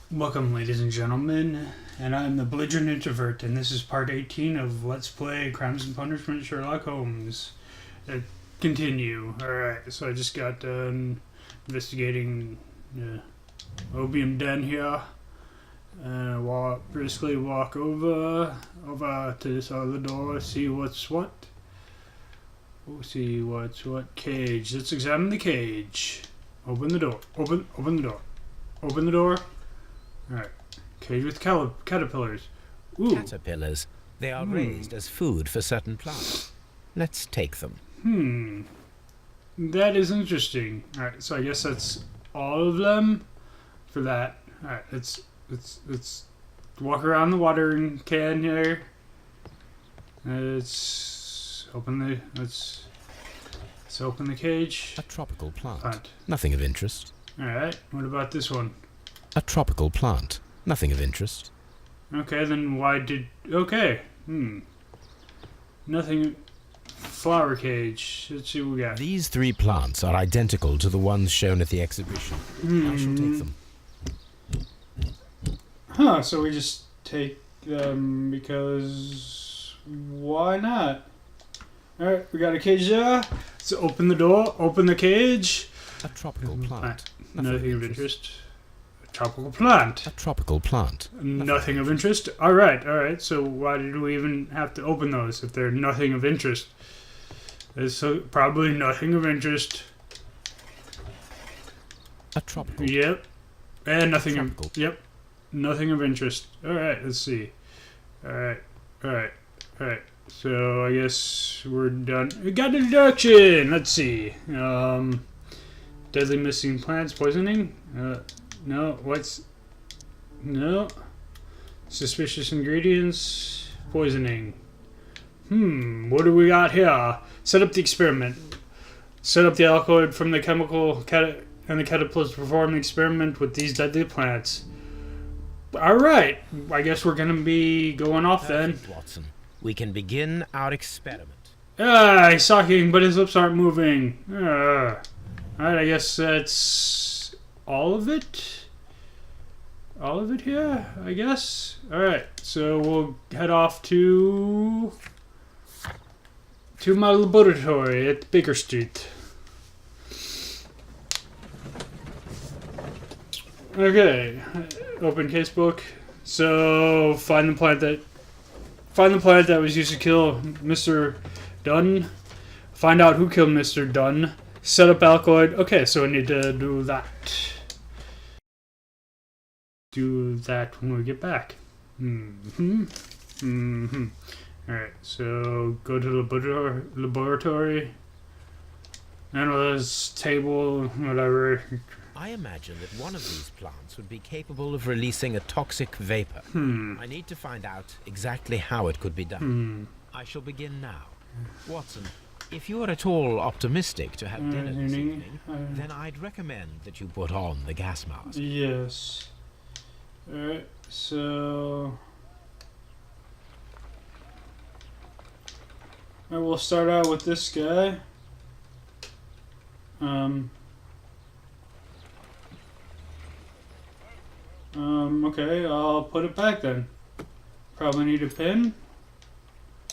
Welcome, ladies and gentlemen, and I'm the belligerent introvert, and this is part 18 of Let's Play Crimes and Punishments Sherlock Holmes. Continue. Alright, so I just got done investigating the opium den here. Briskly walk over to this other door, see what's what. We'll see what's what. Cage. Let's examine the cage. Open the door. Open the door. Open the door. Alright. Cage with caterpillars. Ooh. Caterpillars. They are raised as food for certain plants. Let's take them. That is interesting. Alright, so I guess that's all of them for that. Alright, let's walk around the watering can here. Let's open the cage. A tropical plant. Nothing of interest. Alright, what about this one? A tropical plant. Nothing of interest. Okay, then why did... Okay. Nothing... Flower cage. Let's see what we got. These three plants are identical to the ones shown at the exhibition. I shall take them. Huh, so we just take them because... Why not? Alright, we got a cage there. So open the door, open the cage. A tropical plant. Nothing of interest. Tropical plant. A tropical plant. Nothing of interest. Alright. So why did we even have to open those if they're nothing of interest? There's probably nothing of interest. A tropical. Yep. And nothing of... Yep. Nothing of interest. Alright, let's see. Alright. So I guess we're done. We got a deduction! Let's see. Deadly missing plants. Poisoning? No, no. Suspicious ingredients. Poisoning. What do we got here? Set up the experiment. Set up the alkaloid from the chemical and the caterpillars perform the experiment with these deadly plants. Alright, I guess we're gonna be going off then. Watson, we can begin our experiment. He's talking, but his lips aren't moving. Alright, I guess that's all of it. All of it here, I guess. Alright, so we'll head off to my laboratory at Baker Street. Okay, open casebook. So find the plant that was used to kill Mr. Dunn. Find out who killed Mr. Dunn. Set up alkaloid. Okay, so we need to do that. Do that when we get back. Alright, so go to the laboratory. Analyze table, whatever. I imagine that one of these plants would be capable of releasing a toxic vapor. I need to find out exactly how it could be done. I shall begin now. Watson, if you are at all optimistic to have dinner this evening, then I'd recommend that you put on the gas mask. Yes. Alright, so... I will start out with this guy. Okay, I'll put it back then. Probably need a pin.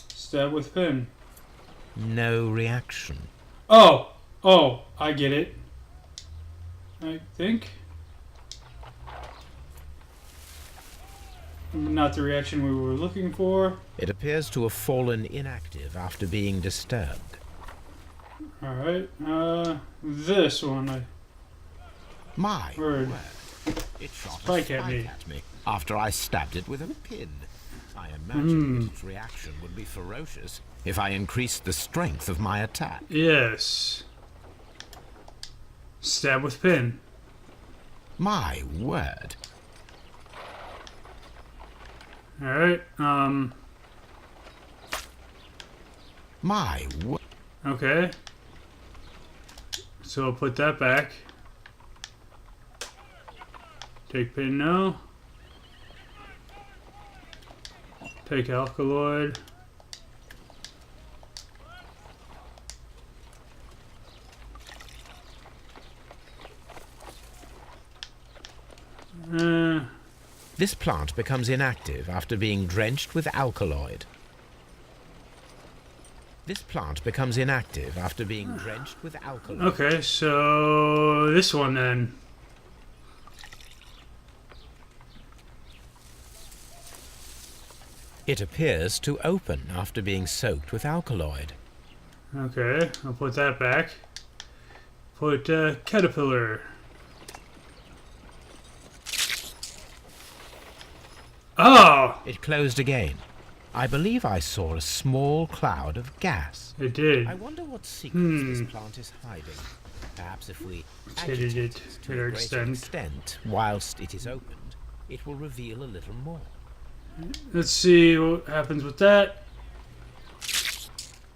Stab with pin. No reaction. Oh, I get it. I think. Not the reaction we were looking for. It appears to have fallen inactive after being disturbed. Alright, this one My word. It shot Spike a at me. at me after I stabbed it with a pin. I imagine that its reaction would be ferocious if I increased the strength of my attack. Yes. Stab with pin. My word. Alright, My word. okay. So I'll put that back. Take pin now. Take alkaloid. This plant becomes inactive after being drenched with alkaloid. This plant becomes inactive after being drenched with alkaloid. Okay, so this one then. It appears to open after being soaked with alkaloid. Okay, I'll put that back. Put caterpillar. Oh! It closed again. I believe I saw a small cloud of gas. It did. I wonder what secrets this plant is hiding. Perhaps if we agitate it to a greater extent whilst it is opened, it will reveal a little more. Let's see what happens with that.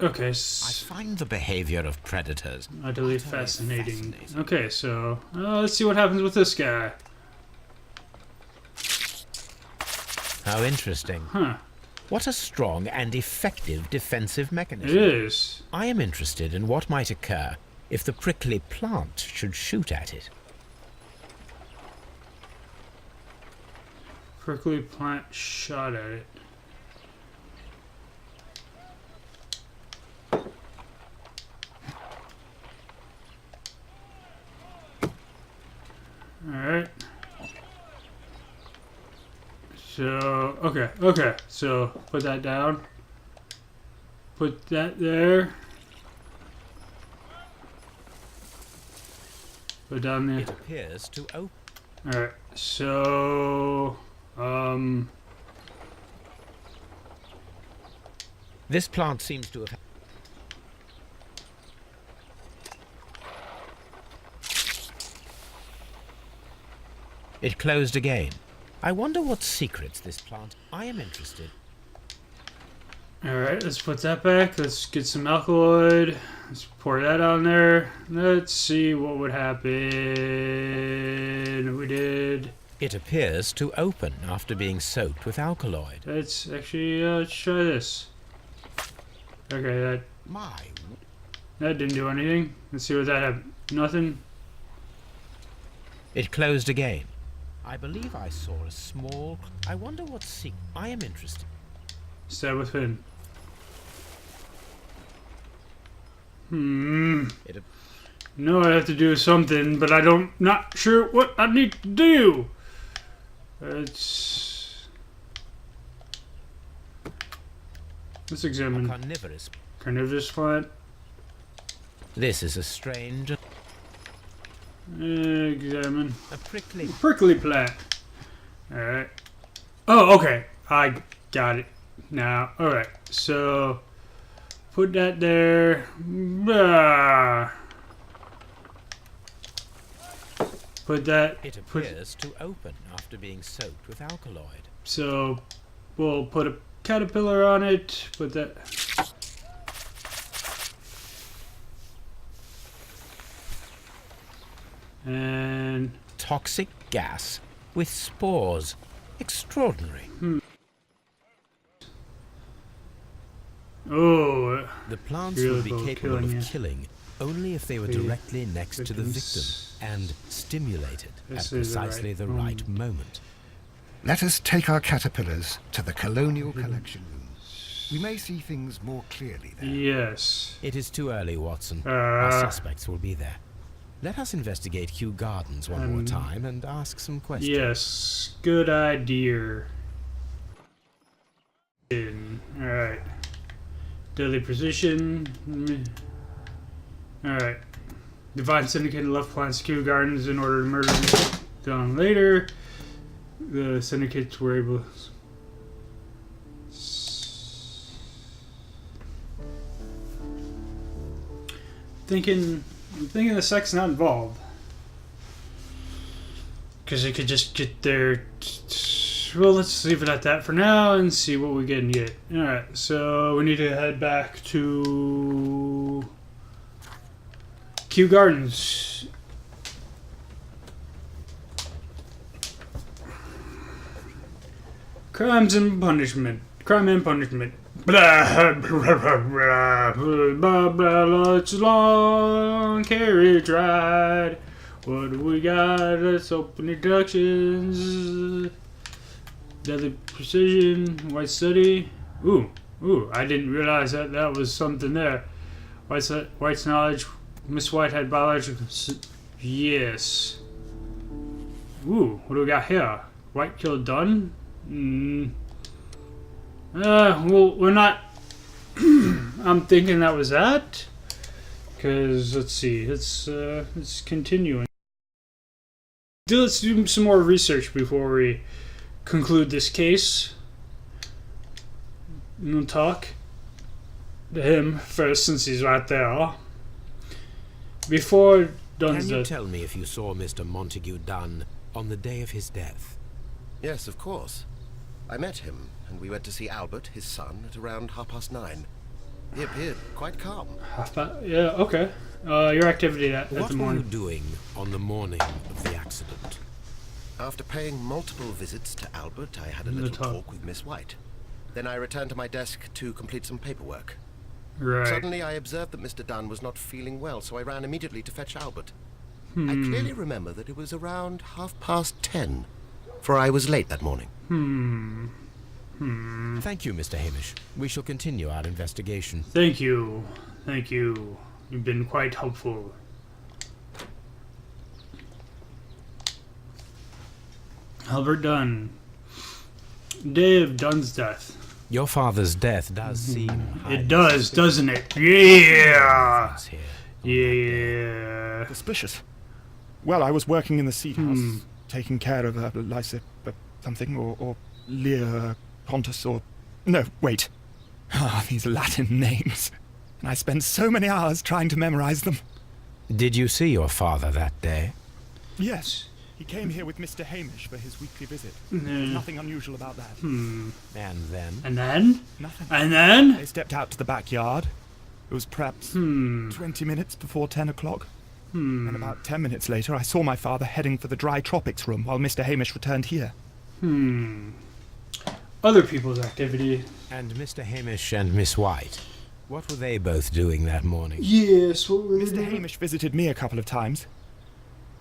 Okay. I find the behavior of predators Utterly fascinating. Okay, so let's see what happens with this guy. How interesting. Huh. What a strong and effective defensive mechanism. It is. I am interested in what might occur if the prickly plant should shoot at it. Prickly plant shot at it. Alright. So, okay. So, put that down. Put that there. Put down there. It appears to open. Alright, so... This plant seems to have... It closed again. I wonder what secrets this plant... I am interested. Alright, let's put that back. Let's get some alkaloid. Let's pour that on there. Let's see what would happen if we did. It appears to open after being soaked with alkaloid. Let's actually, let's try this. Okay, that didn't do anything. Let's see what that had. Nothing. It closed again. I believe I saw a small... I wonder what secret... I am interested. Stab with Finn. No, I have to do something, but not sure what I need to do. Let's examine. Carnivorous plant. This is a strange... Examine. A prickly... Prickly plant. Alright. Oh, okay. I got it now. Alright, so... Put that there. Put that... It appears to open after being soaked with alkaloid. So, we'll put a caterpillar on it. Put that... And... Toxic gas with spores. Extraordinary. Oh. The plants would be capable of killing only if they were directly next to the victim and stimulated at precisely the right moment. Let us take our caterpillars to the Colonial Collection Room. We may see things more clearly there. Yes. It is too early, Watson. Our suspects will be there. Let us investigate Kew Gardens one more time and ask some questions. Yes, good idea. Alright. Deadly precision. Alright. Divine Syndicate left plants Kew Gardens in order to murder Dawn later. The syndicates were able... I'm thinking the sex not involved. Because it could just get there. Well, let's leave it at that for now and see what we can get. Alright, so we need to head back to Kew Gardens. Crimes and Punishment. Crime and Punishment. Blah, blah, blah, blah, blah, blah, it's a long carriage ride. What do we got? Let's open deductions. Deadly precision. White study. Ooh. I didn't realize that was something there. White's knowledge. Miss White had biological. Yes. Ooh. What do we got here? White killed Dunn. Well, we're not. I'm thinking that was that. Because let's see. Let's continue. Let's do some more research before we conclude this case. And we'll talk to him first, since he's right there. Before Dunn's Can you death. tell me if you saw Mr. Montague Dunn on the day of his death? Yes, of course. I met him, and we went to see Albert, his son, at around 9:30. He appeared quite calm. Yeah. Okay. Your activity at What the were you morning. doing on the morning of the accident? After paying multiple visits to Albert, I had a The little top. talk with Miss White. Then I returned to my desk to complete some paperwork. Right. Suddenly, I observed that Mr. Dunn was not feeling well, so I ran immediately to fetch Albert. I clearly remember that it was around 10:30, for I was late that morning. Thank you, Mr. Hamish. We shall continue our investigation. Thank you. You've been quite helpful. Albert Dunn. Day of Dunn's death. Your father's death does seem It does, doesn't it? Yeah. Here. Yeah. Suspicious. Well, I was working in the seat house, taking care of something, or Lear Pontus, or... No, wait. These Latin names. And I spent so many hours trying to memorize them. Did you see your father that day? Yes, he came here with Mr. Hamish for his weekly visit. There's nothing unusual about that. And then? And then? Nothing. And then? They stepped out to the backyard. It was perhaps 20 minutes before 10 o'clock. And about 10 minutes later, I saw my father heading for the dry tropics room while Mr. Hamish returned here. Other people's activity. And Mr. Hamish and Miss White? What were they both doing that morning? Yes, what were they Mr. doing? Hamish visited me a couple of times.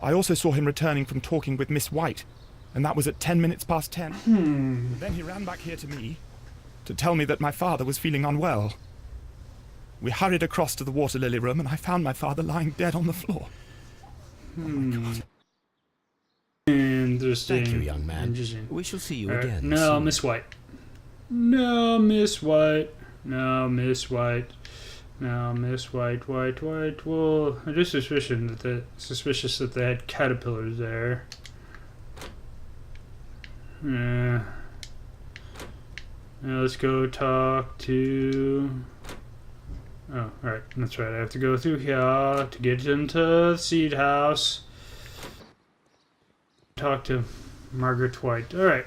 I also saw him returning from talking with Miss White, and that was at 10 minutes past 10. Then he ran back here to me to tell me that my father was feeling unwell. We hurried across to the water lily room, and I found my father lying dead on the floor. Oh my God. Interesting. Thank you, young man. Interesting. We shall see you Alright, again. No, soon. Miss White. No, Miss White. No, Miss White. No, Miss White. Well, I just suspicious that they had caterpillars there. Yeah. Now let's go talk to. Oh, alright. That's right. I have to go through here to get into the seed house. Talk to Margaret White. Alright.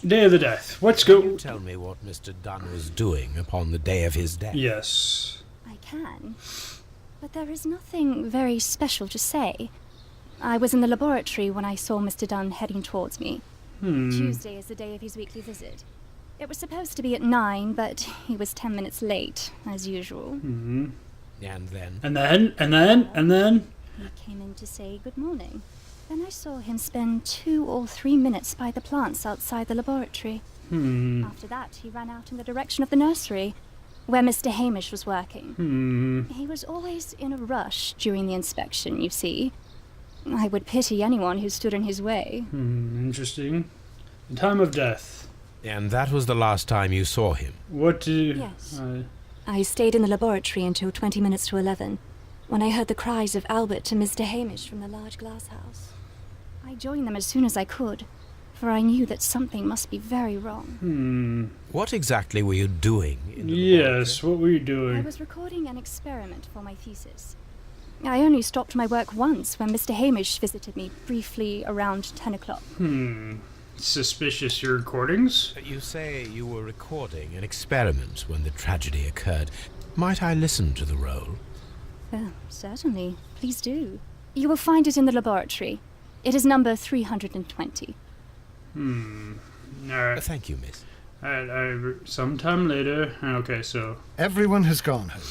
Day of the death. Let's Can go. you tell me what Mr. Dunn was doing upon the day of his death? Yes. I can, but there is nothing very special to say. I was in the laboratory when I saw Mr. Dunn heading towards me. Tuesday is the day of his weekly visit. It was supposed to be at 9, but he was 10 minutes late, as usual. And then? And then? He came in to say good morning. Then I saw him spend 2 or 3 minutes by the plants outside the laboratory. After that, he ran out in the direction of the nursery, where Mr. Hamish was working. He was always in a rush during the inspection, you see. I would pity anyone who stood in his way. Interesting. The time of death. And that was the last time you saw him? What do you... Yes. I stayed in the laboratory until 20 minutes to 11, when I heard the cries of Albert and Mr. Hamish from the large glass house. I joined them as soon as I could, for I knew that something must be very wrong. What exactly were you doing in the Yes, what were you I doing? was recording an experiment for my thesis. I only stopped my work once when Mr. Hamish visited me briefly around 10 o'clock. Suspicious your recordings? You say you were recording an experiment when the tragedy occurred. Might I listen to the roll? Certainly. Please do. You will find it in the laboratory. It is number 320. Alright. Thank you, miss. Alright, sometime later. Okay, so... Everyone has gone home.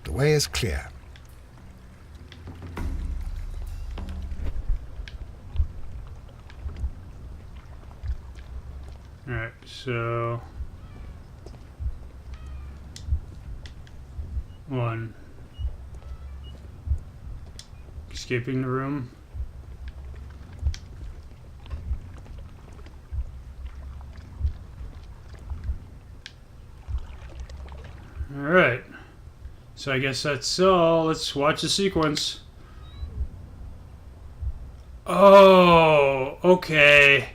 The way is clear. Alright, so... 1. Escaping the room. Alright. So I guess that's all. Let's watch the sequence. Oh, okay.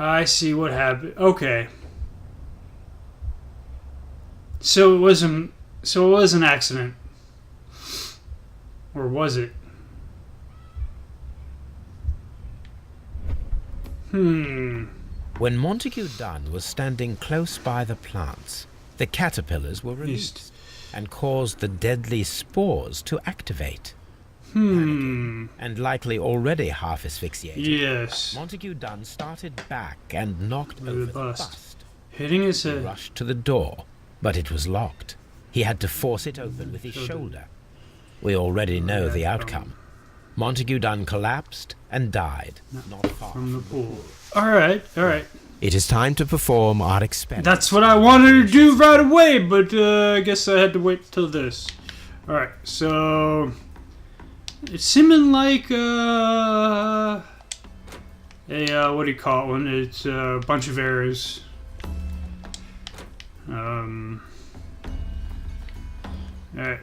I see what happened. Okay. So it was an accident. Or was it? When Montague Dunn was standing close by the plants, the caterpillars were released and caused the deadly spores to activate. And likely already half asphyxiated. Yes. Montague Dunn started back and knocked over the bust. Hitting his He head. rushed to the door, but it was locked. He had to force it open with his shoulder. We already know the outcome. Montague Dunn collapsed and died, not far From the pool. Alright, alright. It is time to perform our experiment. That's what I wanted to do right away, but I guess I had to wait till this. Alright, so... It's seeming like what do you call it when it's a bunch of errors. Alright,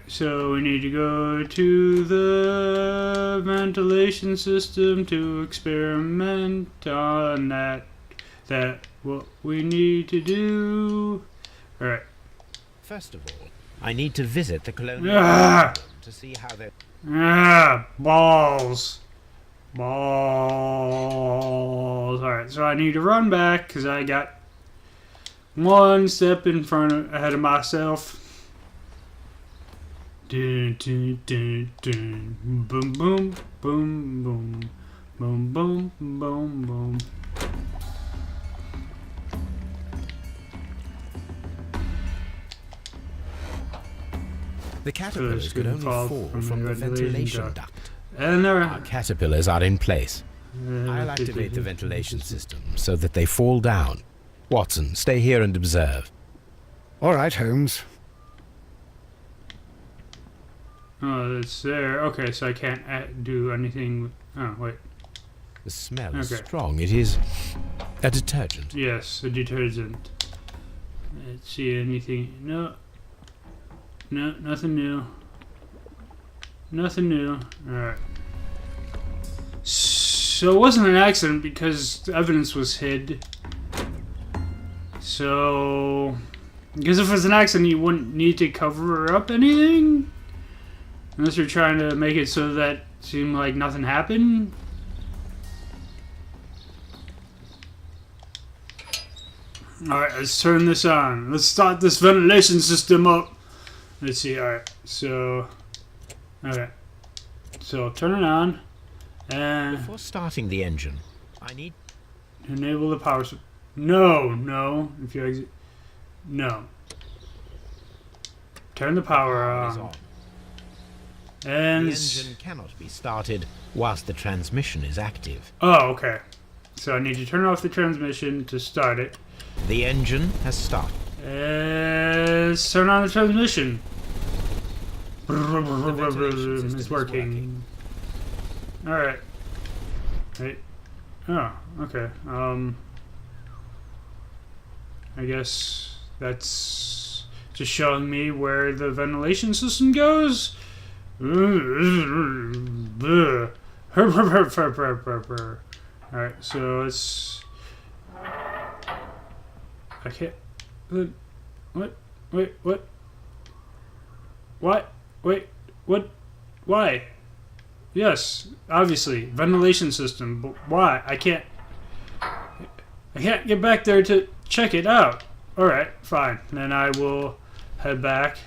so we need to go to the ventilation system to experiment on that. That what we need to do. Alright. First of all, I need to visit the colonial to see how they... Balls. Balls. Alright, so I need to run back because I got one step ahead of myself. Dun, dun, dun, dun. Boom, boom, boom, boom. Boom, boom, boom, boom. The caterpillars could only fall from the ventilation duct. And Our caterpillars are in place. I'll activate the ventilation system so that they fall down. Watson, stay here and observe. All right, Holmes. Oh, it's there. Okay, so I can't do anything. Oh, wait. The smell is Okay. strong. It is a detergent. Yes, a detergent. Let's see anything. No. No, nothing new. Nothing new. Alright. So it wasn't an accident because the evidence was hid. So... Because if it was an accident, you wouldn't need to cover up anything? Unless you're trying to make it so that it seemed like nothing happened? Alright, let's turn this on. Let's start this ventilation system up. Let's see, alright, so... Okay. So, turn it on. And Before starting the engine, I need... enable the power... No. If you exit... No. Turn the power is on. on. And... The engine cannot be started whilst the transmission is active. Oh, okay. So I need to turn off the transmission to start it. The engine has started. Let's turn on the transmission. ventilation system It's is working. Alright. Wait. Oh, okay. I guess that's just showing me where the ventilation system goes. Alright, so it's... I can't... What? Wait, what? What? Wait, what? Why? Yes, obviously, ventilation system, but why? I can't get back there to check it out. Alright, fine. Then I will head back.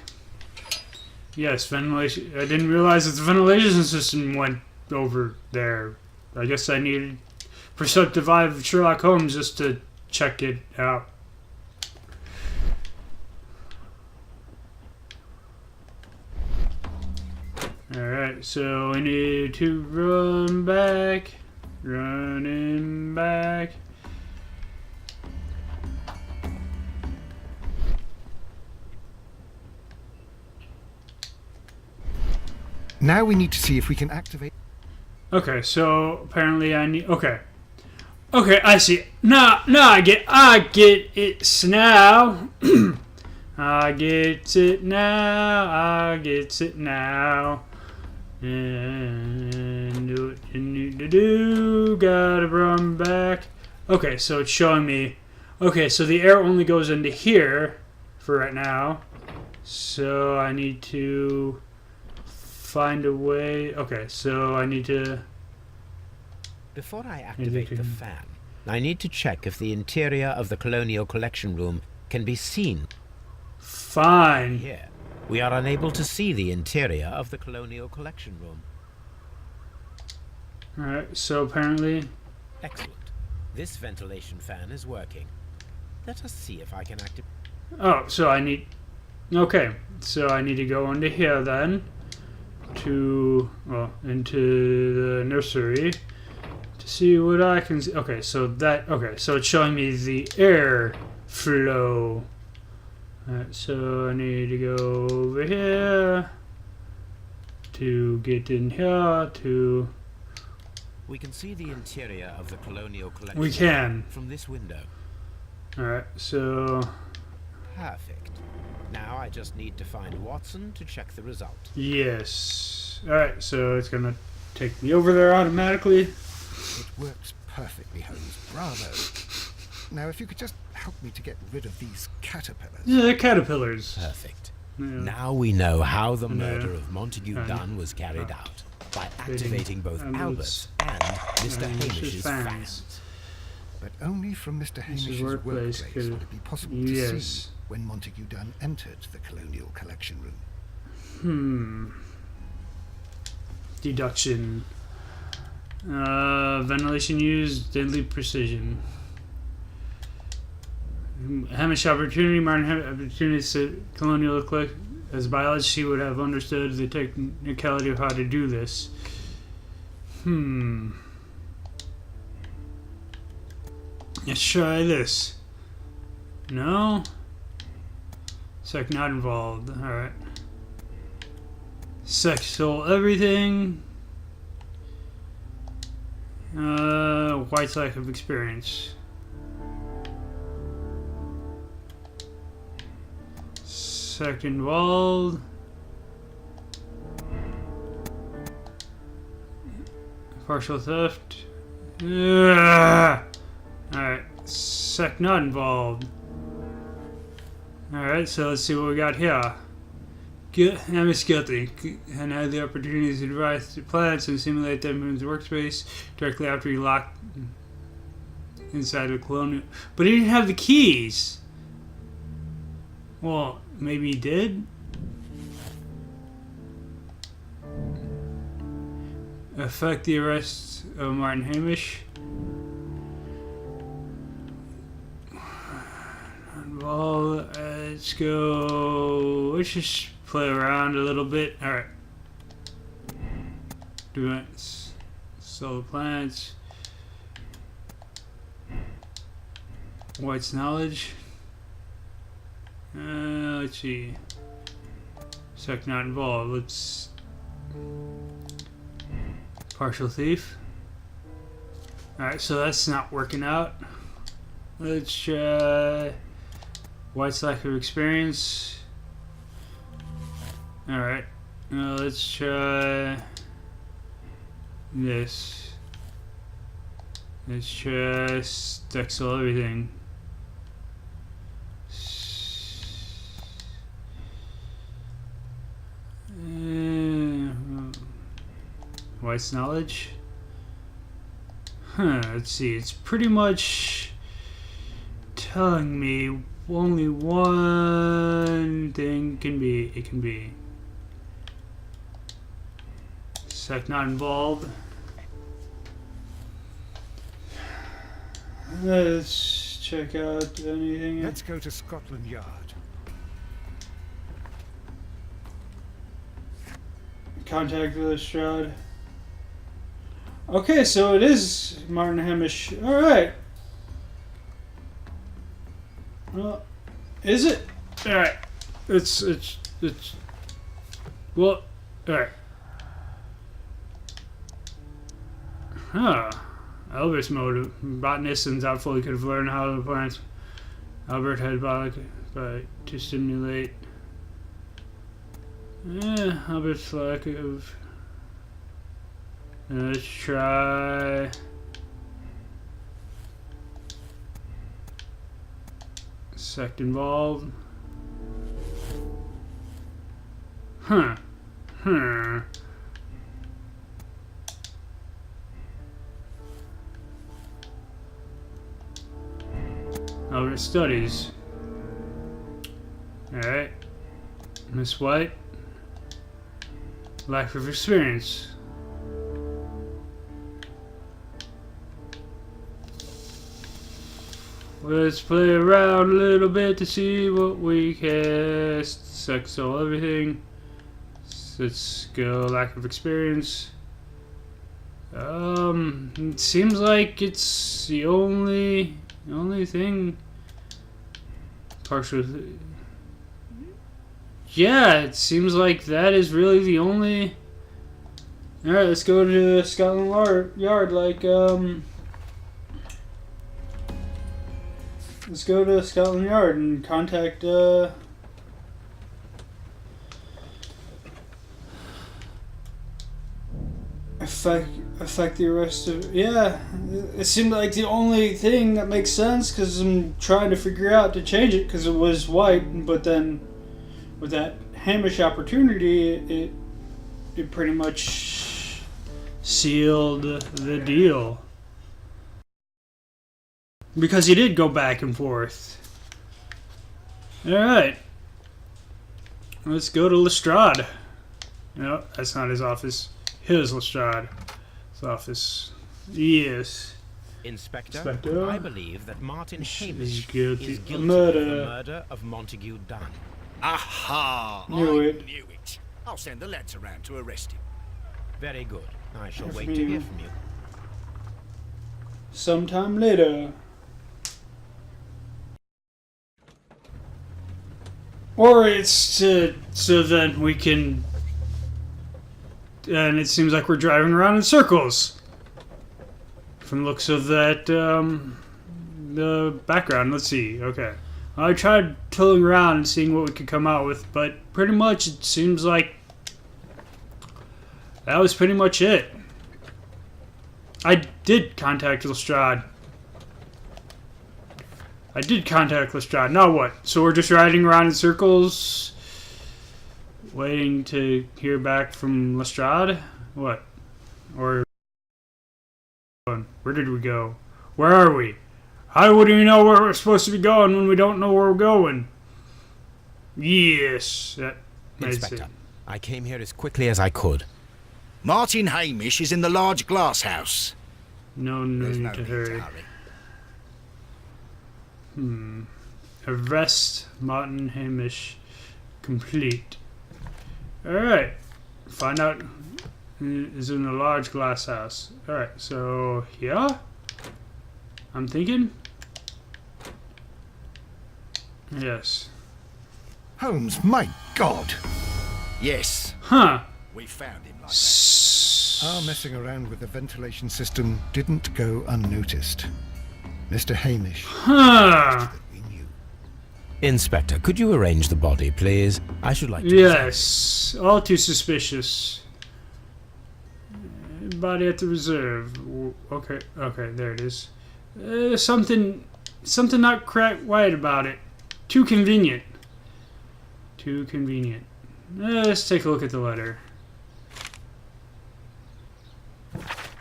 Yes, ventilation. I didn't realize that the ventilation system went over there. I guess I needed perceptive eye of Sherlock Holmes just to check it out. Alright, so we need to run back. Running back. Now we need to see if we can activate... Okay, so apparently I need. Okay, I see. No, I get it now. I get it now. And do what you need to do. Gotta run back. Okay, so it's showing me. Okay, so the air only goes into here for right now. So I need to find a way. Okay, so I need to. Before I activate the fan, I need to check if the interior of the Colonial Collection Room can be seen. Fine. Here, we are unable to see the interior of the Colonial Collection Room. Alright, so apparently. Excellent. This ventilation fan is working. Let us see if I can activate. Oh, so I need. Okay, so I need to go into here then. Into the nursery. To see what I can see. Okay, so it's showing me the air flow. Alright, so I need to go over here. To get in here, to. We can see the interior of the Colonial Collection We can. from this window. Alright, so. Perfect. Now I just need to find Watson to check the result. Yes. Alright, so it's gonna take me over there automatically. It works perfectly, Holmes. Bravo. Now, if you could just help me to get rid of these caterpillars. Yeah, they're caterpillars. Perfect. Yeah. Now we know how the Yeah. murder of Montague Dunn was carried out. By activating both Albert's and Mr. Hamish's fans. But only from Mr. Hamish's workplace workplace could- would it be possible to Yes. see when Montague Dunn entered the Colonial Collection Room. Deduction. Ventilation used, deadly precision. Hamish opportunity, Martin Hamish opportunity to Colonial Click. As a biologist, he would have understood the technicality of how to do this. Let's try this. No? Sec not involved. Alright. Sexual everything. White's lack of experience. Sec involved. Partial theft. Alright. Sec not involved. Alright, so let's see what we got here. Hamish guilty and had the opportunity to devise the plans and simulate them in his workspace directly after he locked inside the Colonial. But he didn't have the keys. Well, maybe he did. Affect the arrest of Martin Hamish. Well, let's go. Let's just play around a little bit. Alright. Do it. Solar plants. White's knowledge. Let's see. Sec not involved. Let's. Partial thief. Alright, so that's not working out. Let's try. White's lack of experience. Alright. Let's try this. Let's try Stexel everything. White's knowledge. Let's see. It's pretty much telling me only one thing can be. It can be. Sec not involved. Let's check out anything. Let's go to Scotland Yard. Contact the Stroud. Okay, so it is Martin Hamish. Alright. Well, is it? Alright. It's well, alright. Huh. Elvis mode. Botanists and doubtfully could have learned how the plants Albert had to stimulate. Albert's lack of. Let's try. Sect involved. Huh. Albert studies. Alright. Miss White. Lack of experience. Let's play around a little bit to see what we cast. Sex, all everything. Let's go. Lack of experience. It seems like it's the only thing. Partial. Yeah, it seems like that is really the only. All right, let's go to Scotland Yard. Let's go to Scotland Yard and contact. Affect the arrest of. Yeah, it seemed like the only thing that makes sense because I'm trying to figure out to change it because it was white, but then with that Hamish opportunity, it pretty much sealed the deal because he did go back and forth. All right, let's go to Lestrade. No, that's not his office. Here's Lestrade's office. Yes. Inspector, Inspector, I believe that Martin Hamish is guilty of of murder. the murder of Montague Dunn. Aha! Knew I it. knew it. I'll send the lads around to arrest him. Very good. I shall Hear wait from to you. hear from you. Sometime later. Or it's so then we can. And it seems like we're driving around in circles. From the looks of that, the background. Let's see. Okay. I tried tooling around and seeing what we could come out with, but pretty much it seems like that was pretty much it. I did contact Lestrade. Now what? So we're just riding around in circles, waiting to hear back from Lestrade? What? Or where did we go? Where are we? How would we know where we're supposed to be going when we don't know where we're going? Yes. That's Inspector, it. I came here as quickly as I could. Martin Hamish is in the large glass house. No There's need no to need to hurry. hurry. Arrest Martin Hamish complete. Alright. Find out who is in a large glass house. Alright, so here? I'm thinking? Yes. Holmes, my God! Yes, Huh. we found him like that. Our messing around with the ventilation system didn't go unnoticed. Mr. Hamish, Huh. we knew. Inspector, could you arrange the body, please? I should like to. Yes. All too suspicious. Body at the reserve. Okay, there it is. Something not quite right about it. Too convenient. Let's take a look at the letter.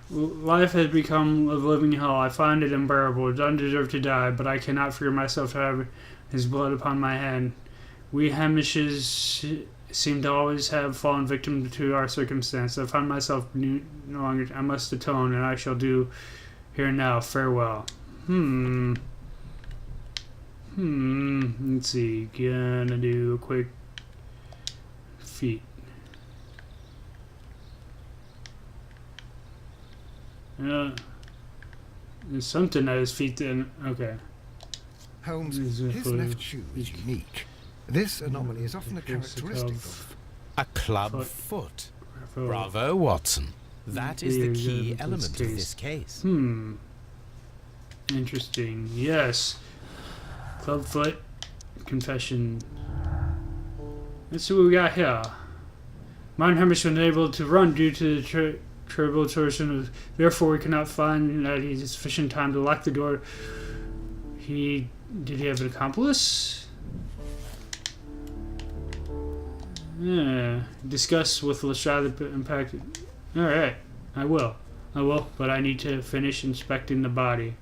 Life has become a living hell. I find it unbearable. Dunn deserved to die, but I cannot forgive myself to have his blood upon my hand. We Hamishes seem to always have fallen victim to our circumstance. I find myself no longer. I must atone, and I shall do here now. Farewell. Let's see. Gonna do a quick feat. There's something at his feet then. Okay. Holmes, Is it his for- left shoe is unique. This anomaly is often a Here's the characteristic glove. of... A club Foot. foot. Bravo. Bravo, Watson. That is the key This element of this case. Interesting. Yes. Clubfoot confession. Let's see what we got here. Martin Hamish was unable to run due to the terrible torsion. Therefore, we cannot find that he has sufficient time to lock the door. Did he have an accomplice? Yeah. Discuss with Lestrade the impact. Alright. I will, but I need to finish inspecting the body.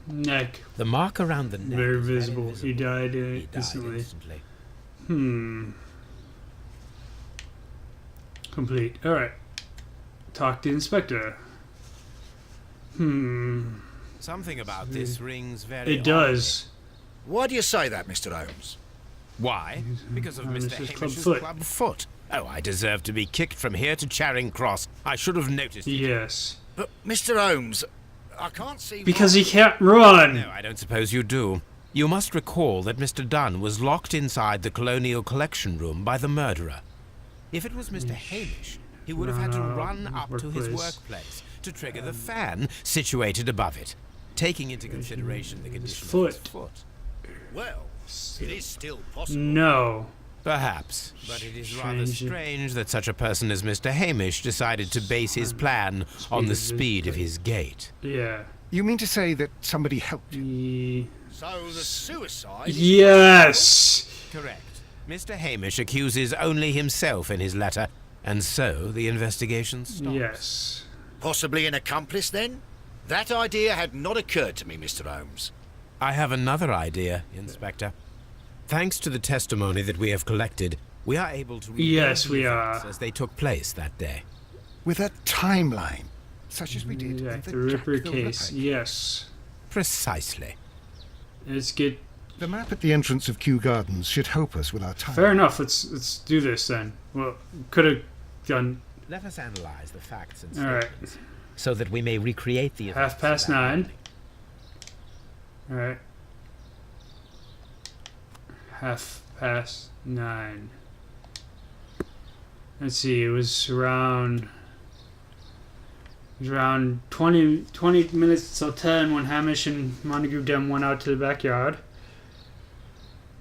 Neck. The mark around the neck Very is visible. He died He died instantly. instantly. Complete. Alright. Talk to the inspector. Something about this rings very It does. Why do you say that, Mr. Holmes? Why? Because of Mr. Hamish's Hamish's club club foot. Oh, I deserve to be kicked from here to Charing Cross. I should have noticed it. Yes. But, Mr. Holmes, I can't see Because why. he can't run. No, I don't suppose you do. You must recall that Mr. Dunn was locked inside the Colonial Collection Room by the murderer. If it was Mr. Hamish, he would have had to run up to his workplace to trigger the fan situated above it, taking into consideration the condition of his foot. Well, it is still possible. No. Perhaps, but it is rather Strange. strange that such a person as Mr. Hamish decided to base his plan on the speed of his gait. Yeah. You mean to say that somebody helped you? So the suicide... is Yes. Correct. Mr. Hamish accuses only himself in his letter, and so the investigation stops. Yes. possibly an accomplice, then? That idea had not occurred to me, Mr. Holmes. I have another idea, Inspector. Thanks to the testimony that we have collected, we are able to read Yes, the we events are. as they took place that day. With a timeline, such as we did Yeah, in the the Ripper Jack the case. Ripper. Yes. Precisely. Let's get. The map at the entrance of Kew Gardens should help us with our time. Fair enough. Let's do this then. Well, could have done. Let us analyze the facts and All right. statements so that we may recreate the events. 9:30. All right. 9:30. Let's see. It was around 20 minutes till 10 when Hamish and Montague Dem went out to the backyard.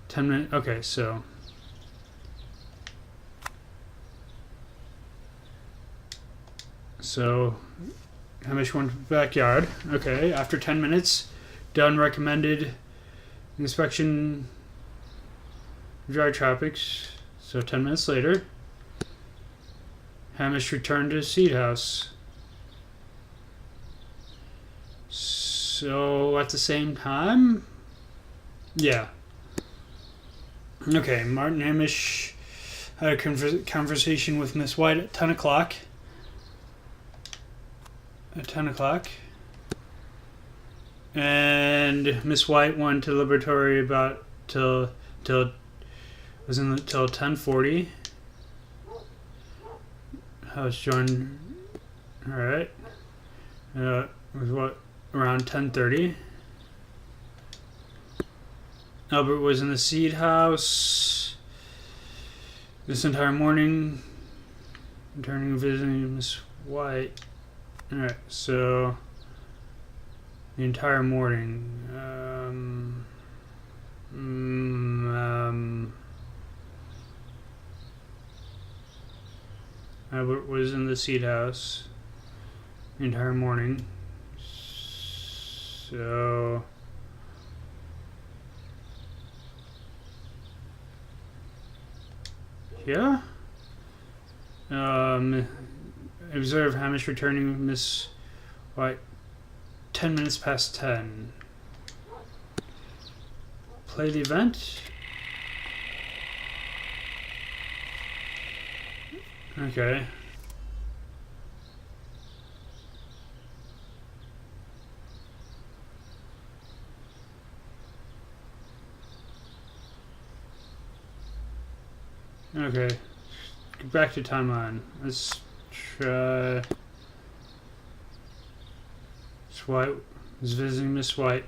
10 minutes. Okay, so. So, Hamish went to the backyard. Okay, after 10 minutes, Dunn recommended inspection of dry tropics. So, 10 minutes later, Hamish returned to his seed house. So, at the same time? Yeah. Okay, Martin Hamish had a conversation with Miss White at 10 o'clock. At 10 o'clock. And Miss White went to the laboratory about till 10:40. House joined. All right. It was what, around 10:30. Albert was in the seed house this entire morning, returning and visiting Miss White. Alright, so the entire morning. Albert was in the seed house the entire morning. So yeah. Observe Hamish returning with Miss White 10 minutes past 10. Play the event. Okay. Okay. Get back to timeline. Let's try. Miss White was visiting Miss White.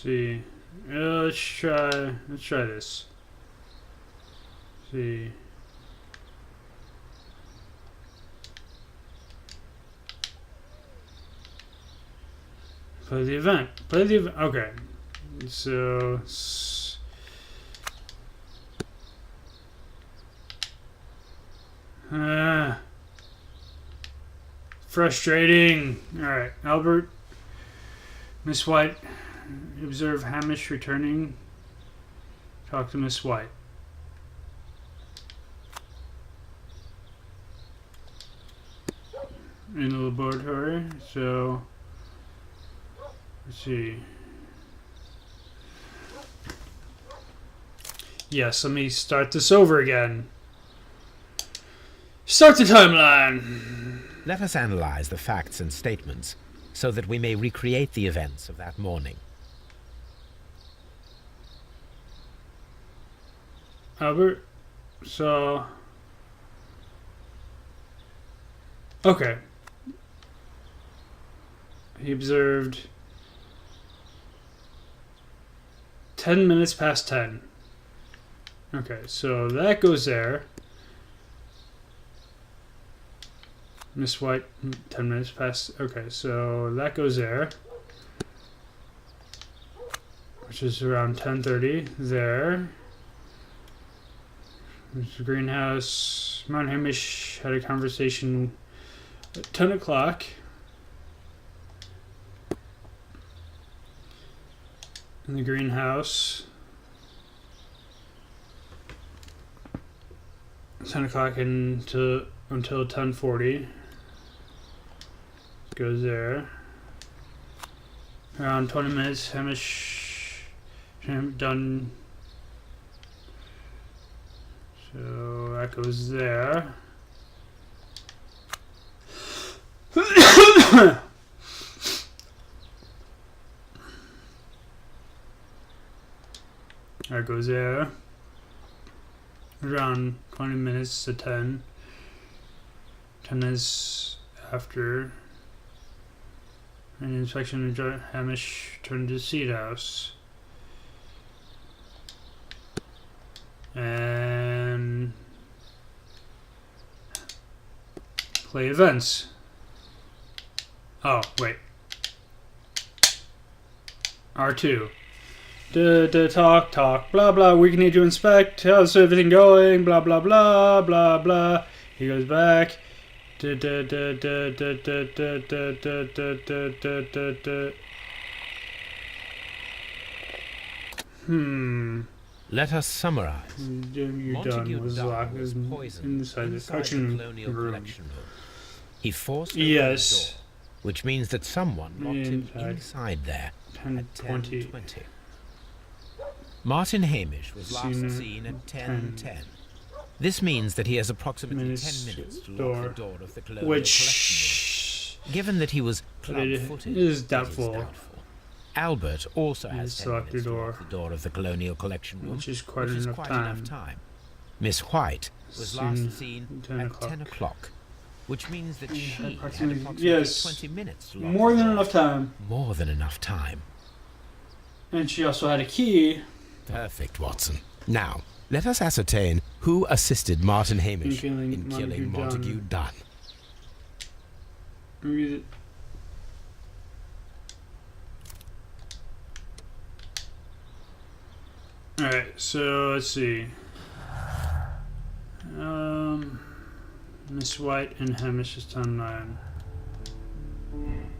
see. Let's try this. See. Play the event. Play the event. Okay. So. Frustrating. Alright, Albert. Miss White. Observe Hamish returning. Talk to Miss White. In the laboratory. So. Let's see. Yes, let me start this over again. Start the timeline. Let us analyze the facts and statements so that we may recreate the events of that morning. Albert, so... Okay. He observed 10 minutes past 10. Okay, so that goes there. Miss White, 10 minutes past. Okay, so that goes there. Which is around 10:30 there. There's the greenhouse. Mount Hamish had a conversation at 10 o'clock. In the greenhouse. 10 o'clock until 10:40. Goes there. Around 20 minutes, Hamish done. So that goes there. That goes there. Around 20 minutes to 10. 10 minutes after an inspection of Hamish turned to the seed house. And play events. Oh, wait. R2. Talk, blah, blah. We need to inspect. How's everything going? Blah, blah, blah, blah, blah. He goes back. Let us summarize. You're Montague done. Was Dunn locked was was poisoned inside the inside collection colonial room. collection room. He forced open Yes. the door, which means that someone locked him Inside. inside there at 10:20. 10:20. Martin Hamish was last Seen seen at 10. 10:10. This means that he has approximately Minutes 10 minutes to door, lock the door of the colonial collection which room. Given that he was but it club-footed, is it doubtful. Albert also has Needs 10 to lock minutes the to door, lock the door of the colonial collection room, which is quite which is enough quite time. enough time. Miss White was last Seen seen 10 at o'clock. 10 o'clock, which means that she had approximately- approximately yes, 20 minutes to lock More the than door. enough time. More than enough time. And she also had a key. Perfect, Watson. Now, let us ascertain who assisted Martin Hamish in killing Montague Dunn. Read it. Alright, so let's see. Miss White and Hamish's timeline.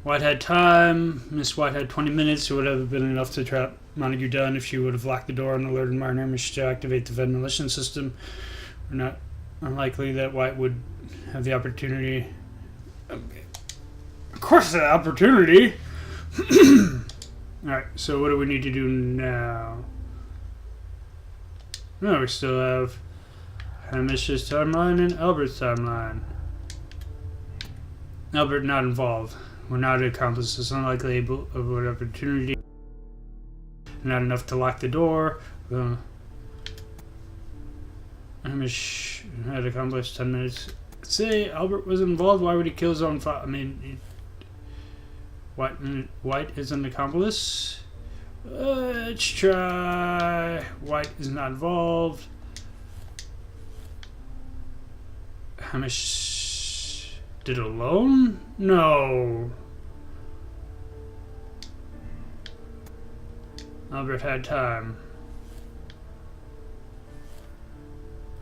White had time. Miss White had 20 minutes. It would have been enough to trap Montague Dunn if she would have locked the door and alerted Martin Hamish to activate the ventilation system. We're not unlikely that White would have the opportunity. Of course, the opportunity. Alright, so what do we need to do now? No, we still have Hamish's timeline and Albert's timeline. Albert not involved. We're not accomplices. Unlikely able of an opportunity. Not enough to lock the door. Hamish had accomplished 10 minutes. Say Albert was involved. Why would he kill his own father? I mean, White is an accomplice. Let's try. White is not involved. Hamish did it alone? No. Albert had time.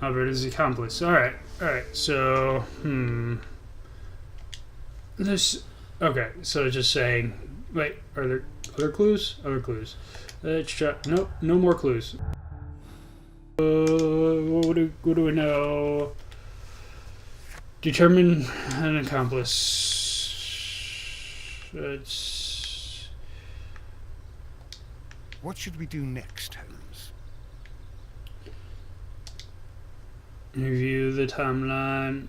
Albert is the accomplice. Alright, so, This, okay, so just saying, wait, are there other clues? Other clues. Let's try, nope, no more clues. What do we know? Determine an accomplice. It's... What should we do next, Holmes? Review the timeline.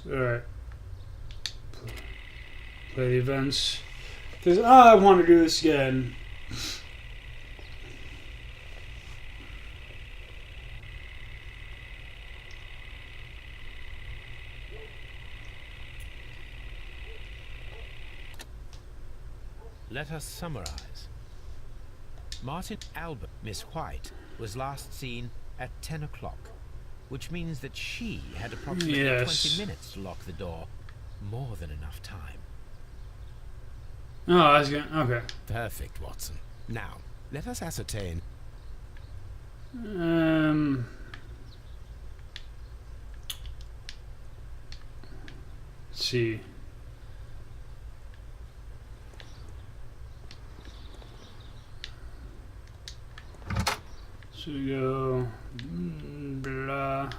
Alright. Play the events. Because I want to do this again. Let us summarize. Martin Albert, Miss White, was last seen at 10 o'clock, which means that she had approximately 20 minutes to lock the door. More than enough time. Oh, I was gonna... Okay. Perfect, Watson. Now, let us ascertain... Let's see. So we go... Blah...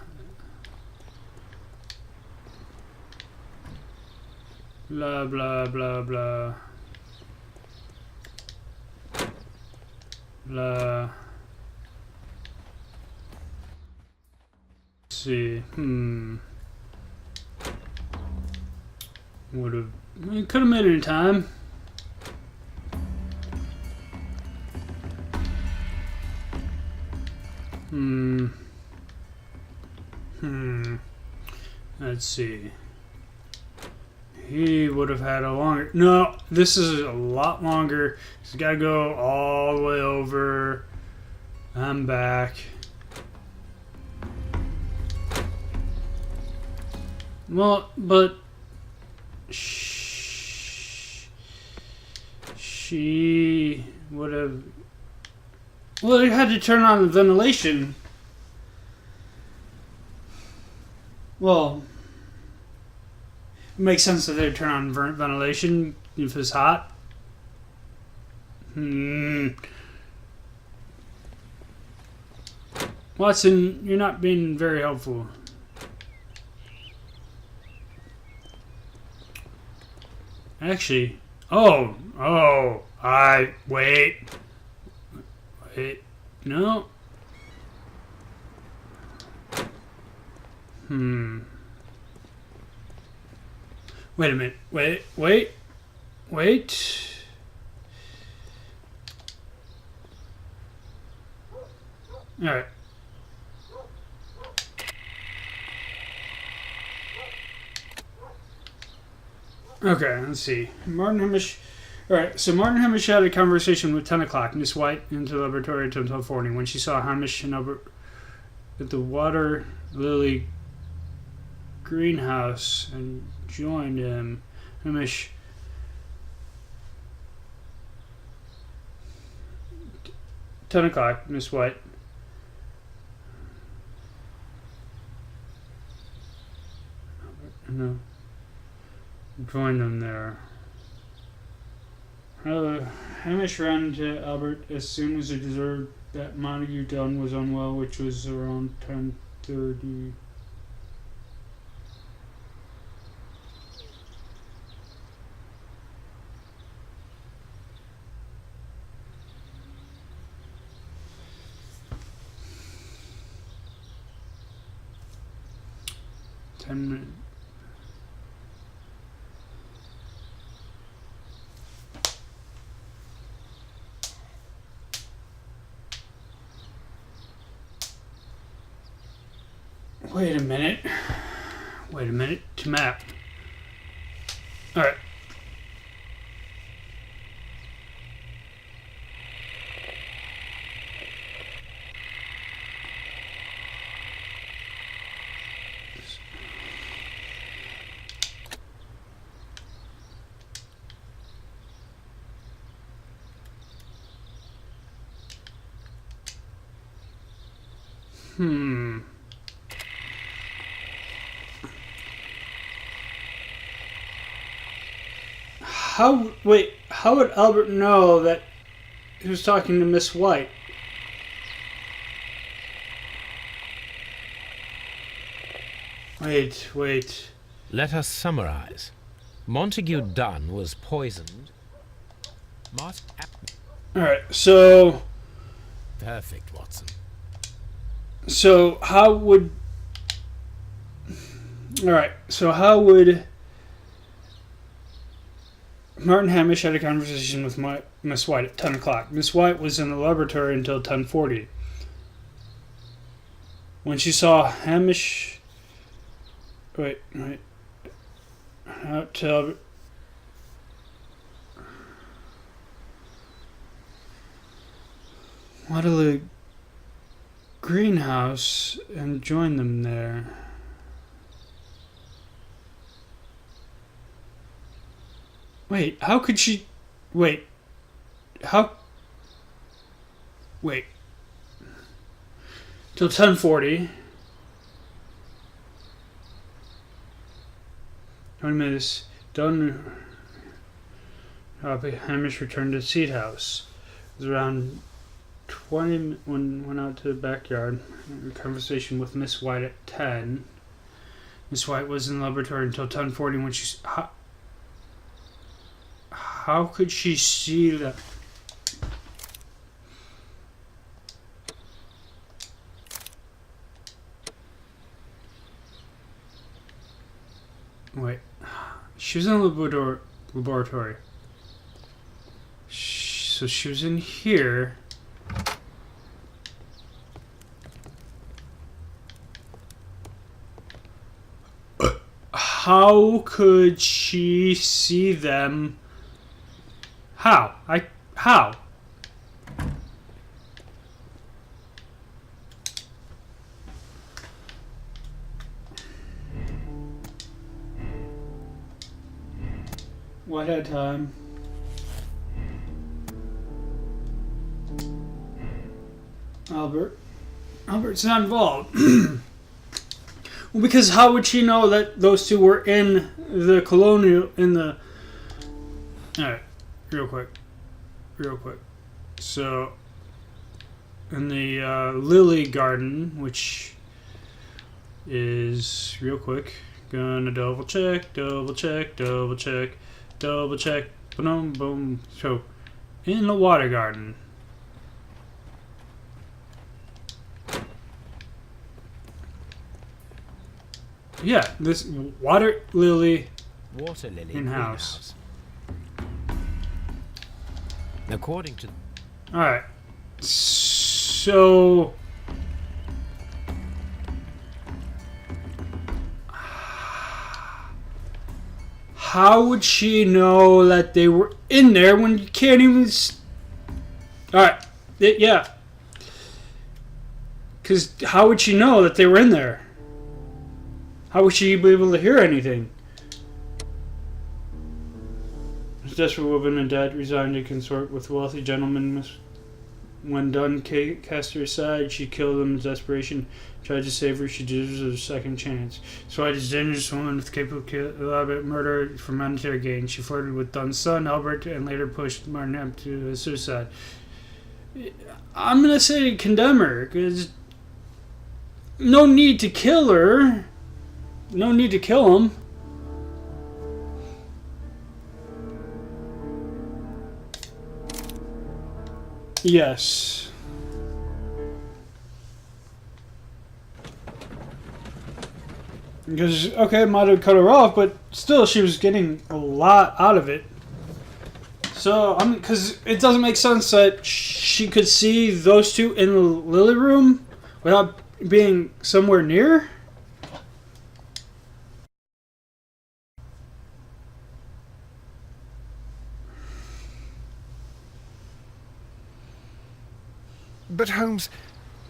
Blah, blah, blah, blah. Blah. Let's see. Would have... We could have made it in time. Let's see. He would have had a longer... No, this is a lot longer. He's got to go all the way over. I'm back. Well, but... She would have... Well, they had to turn on the ventilation. Well... It makes sense that they'd turn on ventilation if it's hot. Watson, you're not being very helpful. Actually, wait, no. Wait a minute. Wait. Alright. Okay, let's see. Martin Hamish. Alright, so Martin Hamish had a conversation with 10 o'clock. Miss White into the laboratory until 12:40 when she saw Hamish and Albert at the water lily greenhouse and joined him. Hamish. 10 o'clock, Miss White. No. Joined them there. Hamish ran into Albert as soon as he observed that Montague Dunn was unwell, which was around 10:30. Minutes. Wait a minute. To map. Alright. Hmm. How would Albert know that he was talking to Miss White? Wait. Let us summarize. Montague Dunn was poisoned. Alright, so Perfect, Watson. how would Martin Hamish had a conversation with Miss White at 10 o'clock. Miss White was in the laboratory until 10:40. When she saw Hamish... Wait. Out to... Waterloo greenhouse and joined them there. Wait, how could she... Wait. How... Wait. Till 10:40. 20 minutes. Done. Hamish returned to the seat house. It was around 20 when went out to the backyard. A conversation with Miss White at 10. Miss White was in the laboratory until 10:40 when she... How could she see that? Wait. She was in the laboratory. So she was in here. How could she see them? How? How? What had time? Albert's not involved. Well, because how would she know that those two were in the colonial, in the... Alright, real quick. So, in the lily garden, which is, real quick, gonna double check, boom, boom. So, in the water garden. Yeah, this water lily in-house. According to... Alright. So... How would she know that they were in there when you can't even... Alright. Yeah. Because how would she know that they were in there? How would she be able to hear anything? This desperate woman and dad resigned to consort with wealthy gentlemen. When Dunn cast her aside, she killed him in desperation. Tried to save her, she deserves a second chance. So I this dangerous woman with capable of elaborate murder for monetary gain. She flirted with Dunn's son, Albert, and later pushed Martin Hemp to suicide. I'm gonna say condemn her, because no need to kill her. No need to kill him. Yes. Because, okay, might have cut her off, but still she was getting a lot out of it. So, because it doesn't make sense that she could see those two in the lily room without being somewhere near. But Holmes,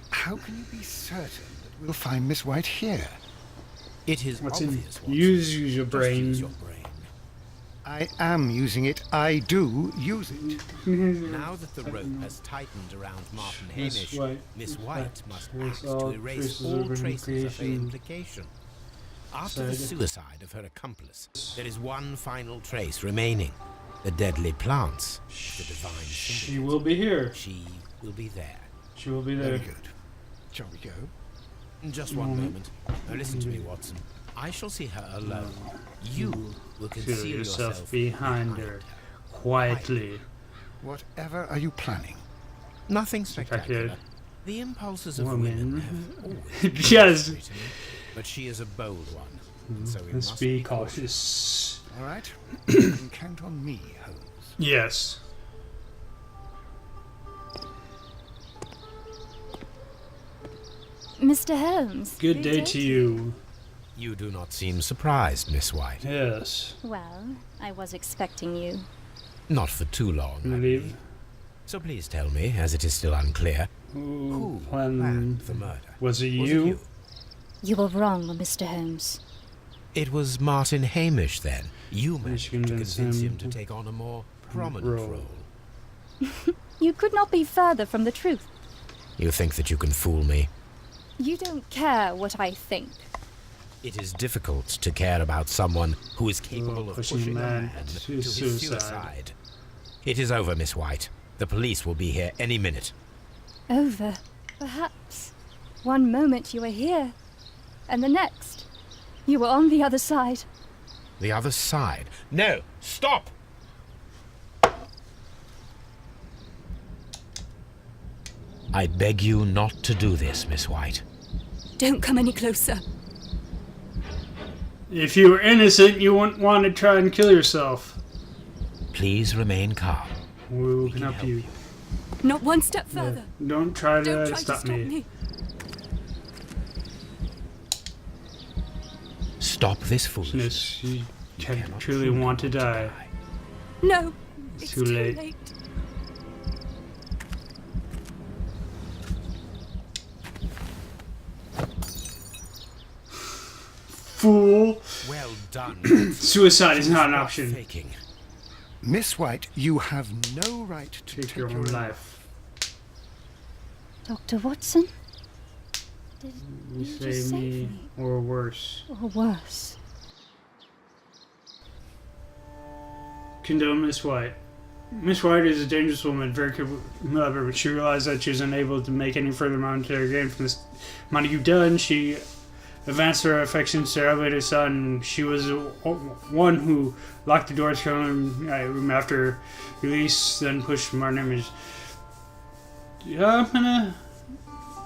how can you be certain that we'll find Miss White here? It is What's obvious. in? Use your Just brain. use your brain. I am using it. I do use it. Now that the rope has tightened around Martin Miss Hamish, White. Miss White must Erase act to all erase traces all of her traces of her implication. implication. After the Suicide. suicide of her accomplice, there is one final trace remaining. The deadly plants. The divine She symbiote. will be here. She will be there. She will be Very there. good. Shall we go? Just one moment. Now listen to me, Watson. I shall see her alone. You will Feel conceal yourself behind her. Quietly. Whatever are you planning? Nothing spectacular. Spectacular. The impulses of Woman. women have always been Yes. mystery to me, but she is a bold one, and so we Let's must be cautious. cautious. All right. You can count on me, Holmes. Yes. Mr. Holmes. Good day to you. You do not seem surprised, Miss White. Yes. Well, I was expecting you. Not for too long, I Believe. believe. So please tell me, as it is still unclear, Who who planned? planned the murder? Was it Was you? You were wrong, Mr. Holmes. It was Martin Hamish, then. You managed to convince convince him him to take on a more prominent role. role. You could not be further from the truth. You think that you can fool me? You don't care what I think. It is difficult to care about someone who is capable of pushing a man to his suicide. It is over, Miss White. The police will be here any minute. Over, perhaps. One moment you were here, and the next, you were on the other side. The other side? No! Stop! I beg you not to do this, Miss White. Don't come any closer. If you were innocent, you wouldn't want to try and kill yourself. Please remain calm. We can help you. Not one step further. Don't try Don't to try stop to stop me. me. Stop this foolishness. You You can cannot truly want to die. No, it's Too late. Fool. Well done. Suicide is not an option. Faking. Miss White, you have no right to Take your own life. Dr. Watson? Did You you just save me, me? or worse. Or worse? Condone Miss White. Miss White is a dangerous woman, very clever, but she realized that she was unable to make any further monetary gain from this money you've done. She advanced her affections to her elevated son. She was the one who locked the doors from room after release, then pushed Martin Hamish. Yeah, I'm gonna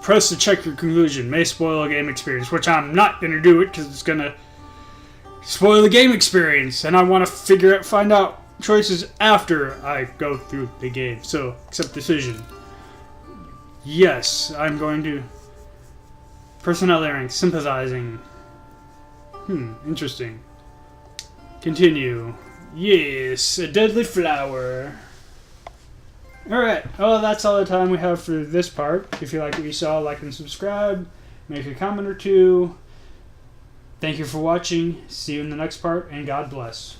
press to check your conclusion. May spoil a game experience, which I'm not gonna do it because it's gonna spoil the game experience, and I want to find out choices after I go through the game. So, accept decision. Yes, I'm going to. Personnel airing, sympathizing. Interesting. Continue. Yes, a deadly flower. Alright, well, that's all the time we have for this part. If you like what you saw, like and subscribe. Make a comment or two. Thank you for watching. See you in the next part, and God bless.